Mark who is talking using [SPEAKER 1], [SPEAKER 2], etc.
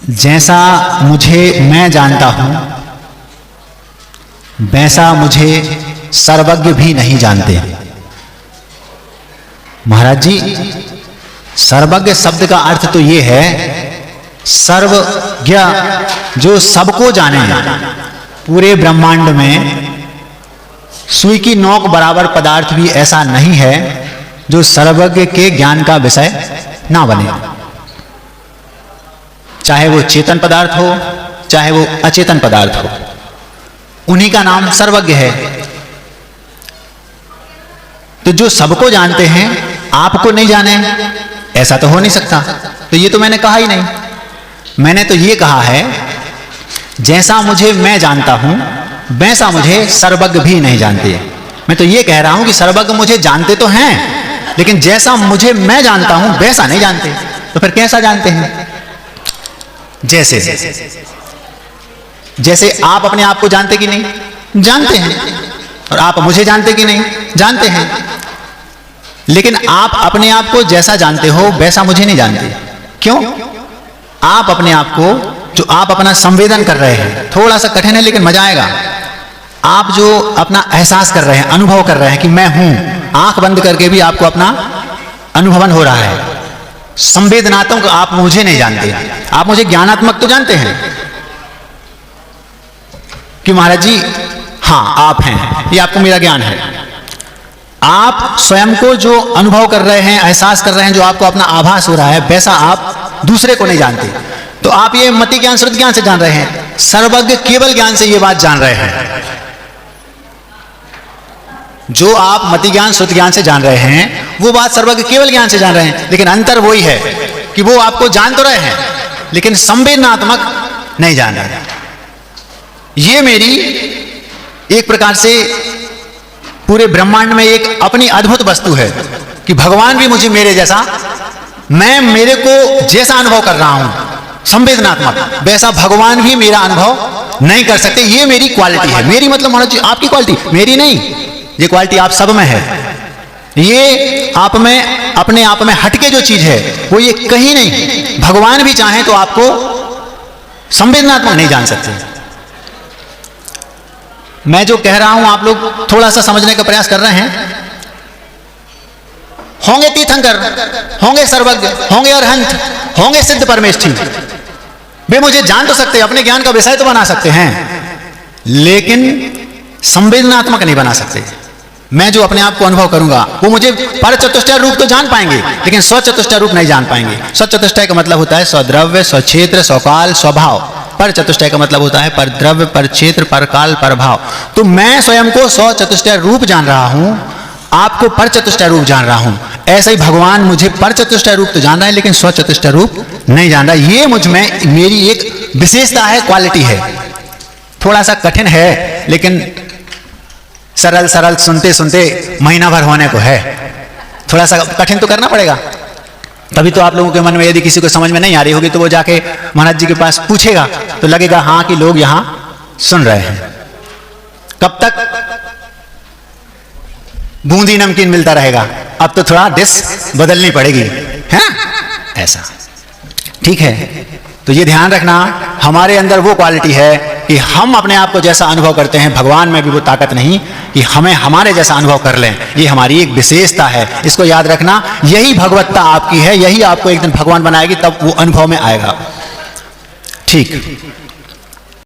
[SPEAKER 1] जैसा मुझे मैं जानता हूं वैसा मुझे सर्वज्ञ भी नहीं जानते। महाराज जी, सर्वज्ञ शब्द का अर्थ तो ये है सर्वज्ञ, जो सबको जाने। पूरे ब्रह्मांड में सुई की नोक बराबर पदार्थ भी ऐसा नहीं है जो सर्वज्ञ के ज्ञान का विषय ना बने। चाहे वो चेतन पदार्थ हो, चाहे वो अचेतन पदार्थ हो, उन्हीं का नाम सर्वज्ञ है। तो जो सबको जानते हैं आपको नहीं जाने, ऐसा तो हो नहीं सकता। तो ये तो मैंने कहा ही नहीं। मैंने तो ये कहा है जैसा मुझे मैं जानता हूं वैसा मुझे सर्वज्ञ भी नहीं जानते। मैं तो ये कह रहा हूं कि सर्वज्ञ मुझे जानते तो हैं, लेकिन जैसा मुझे मैं जानता हूं वैसा नहीं जानते। तो फिर कैसा जानते हैं? जैसे आप अपने आप को जानते कि नहीं? जानते हैं। और आप मुझे जानते कि नहीं? जानते हैं। लेकिन आप अपने आप को जैसा जानते हो वैसा मुझे नहीं जानते। क्यों? आप अपने आप को, जो आप अपना संवेदन कर रहे हैं, थोड़ा सा कठिन है लेकिन मजा आएगा। आप जो अपना एहसास कर रहे हैं, अनुभव कर रहे हैं कि मैं हूं, आंख बंद करके भी आपको अपना अनुभवन हो रहा है। संवेदनात्मक आप मुझे नहीं जानते। आप मुझे ज्ञानात्मक तो जानते हैं कि महाराज जी हां आप हैं, ये आपको मेरा ज्ञान है। आप स्वयं को जो अनुभव कर रहे हैं, एहसास कर रहे हैं, जो आपको अपना आभास हो रहा है, वैसा आप दूसरे को नहीं जानते। तो आप ये मति ज्ञान श्रुत ज्ञान से जान रहे हैं। सर्वज्ञ केवल ज्ञान से ये बात जान रहे हैं। जो आप मति ज्ञान श्रुत ज्ञान से जान रहे हैं वो बात सर्वज्ञ केवल ज्ञान से जान रहे हैं। लेकिन अंतर वही है कि वो आपको जान तो रहे हैं लेकिन संवेदनात्मक नहीं जान रहे। ये मेरी एक प्रकार से पूरे ब्रह्मांड में एक अपनी अद्भुत वस्तु है कि भगवान भी मुझे मेरे जैसा, मैं मेरे को जैसा अनुभव कर रहा हूं संवेदनात्मक, वैसा भगवान भी मेरा अनुभव नहीं कर सकते। ये मेरी क्वालिटी है। मेरी मतलब महाराज जी आपकी क्वालिटी, मेरी नहीं। ये क्वालिटी आप सब में है। ये आप में अपने आप में हटके जो चीज है वो ये कहीं नहीं। भगवान भी चाहें तो आपको संवेदनात्मक नहीं जान सकते। मैं जो कह रहा हूं आप लोग थोड़ा सा समझने का प्रयास कर रहे हैं। होंगे तीर्थंकर, होंगे सर्वज्ञ, होंगे अरहंत, होंगे सिद्ध परमेष्ठी, वे मुझे जान तो सकते, अपने ज्ञान का विषय तो बना सकते हैं, लेकिन संवेदनात्मक नहीं बना सकते। मैं जो अपने आप को अनुभव करूंगा वो मुझे पर चतुष्टय रूप तो जान पाएंगे लेकिन स्वचतुष्टय रूप नहीं जान पाएंगे। स्वचतुष्टय का मतलब होता है स्वद्रव्य, स्वक्षेत्र, स्वकाल, स्वभाव। पर चतुष्टय का मतलब होता है पर द्रव्य, पर क्षेत्र, पर काल, पर भाव। तो मैं स्वयं को स्वचतुष्टय रूप जान रहा हूं, आपको पर चतुष्टय रूप जान रहा हूं। ऐसे ही भगवान मुझे पर चतुष्टय रूप तो जान रहा है लेकिन स्वचतुष्टय रूप नहीं जान रहा। ये मुझ में मेरी एक विशेषता है, क्वालिटी है। थोड़ा सा कठिन है लेकिन सरल सरल सुनते सुनते महीना भर होने को है। थोड़ा सा कठिन तो करना पड़ेगा। तभी तो आप लोगों के मन में यदि किसी को समझ में नहीं आ रही होगी तो वो जाके महाराज जी के पास पूछेगा तो लगेगा हाँ कि लोग यहां सुन रहे हैं। कब तक बूंदी नमकीन मिलता रहेगा? अब तो थोड़ा डिश बदलनी पड़ेगी, है ना? ऐसा ठीक है। तो ये ध्यान रखना, हमारे अंदर वो क्वालिटी है कि हम अपने आप को जैसा अनुभव करते हैं, भगवान में भी वो ताकत नहीं कि हमें हमारे जैसा अनुभव कर लें। ये हमारी एक विशेषता है, इसको याद रखना। यही भगवत्ता आपकी है, यही आपको एक दिन भगवान बनाएगी, तब वो अनुभव में आएगा। ठीक।